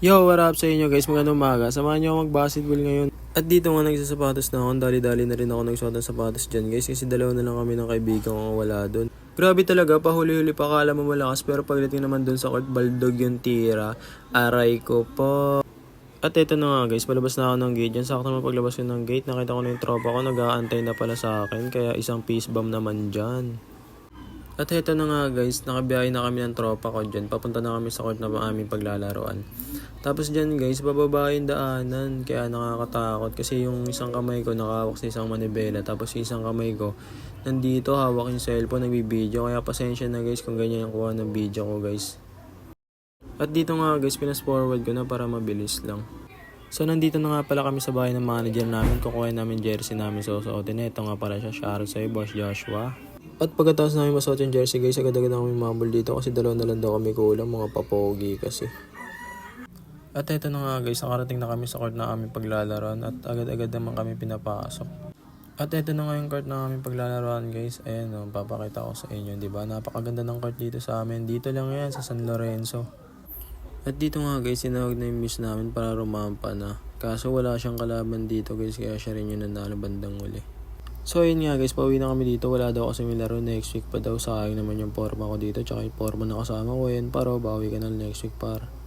Yo, what up sa inyo guys? Magandang umaga. Samahan niyo ako mag-basketball ngayon. At dito nga nagsasapatos na ako. Dali-dali na rin ako nagsuot ng sapatos dyan guys. Kasi dalawa na lang kami ng kaibigan ko wala doon. Grabe talaga, pahuli-huli pa akala mo malakas. Pero pagdating naman doon sa court, baldog yung tira. Aray ko po. At ito na nga guys, palabas na ako ng gate dyan. Sakto naman paglabas ko ng gate, nakita ko na yung tropa ko. Nag-aantay na pala sa akin. Kaya isang peace bomb naman dyan. At ito na nga guys, nakabiyahe na kami ng tropa ko dyan. Papunta na kami sa court na aming paglalaroan. Tapos dyan guys, bababa yung daanan. Kaya nakakatakot kasi yung isang kamay ko nakahawak sa isang manibela. Tapos yung isang kamay ko nandito hawak yung cellphone, nagbibideo. Kaya pasensya na guys kung ganyan yung kuha ng video ko guys. At dito nga guys, pinas forward ko na para mabilis lang. So nandito na nga pala kami sa bahay ng manager namin. Kukuha namin jersey namin susuotin. Ito nga pala siya, shoutout sa'yo Boss Joshua. At pagkatapos namin masuot yung jersey guys, agad-agad na kami mabol dito kasi dalawa na lang daw kami kulang, mga papogi kasi. At eto na nga guys, nakarating na kami sa court na aming paglalaroan at agad-agad naman kami pinapasok. At eto na nga yung court na aming paglalaroan guys. Ayan o, papakita ko sa inyo, diba? Napakaganda ng court dito sa amin. Dito lang yan sa San Lorenzo. At dito nga guys, sinawag na yung miss namin para rumampa na. Kaso wala siyang kalaban dito guys, kaya siya rin yung nanalo bandang uli. So yun nga guys, pauwi na kami dito. Wala daw kasi may laro next week pa daw. Sayang naman yung forma ko dito, tsaka yung forma na kasama ko. Yan paro, bawi ka na next week par.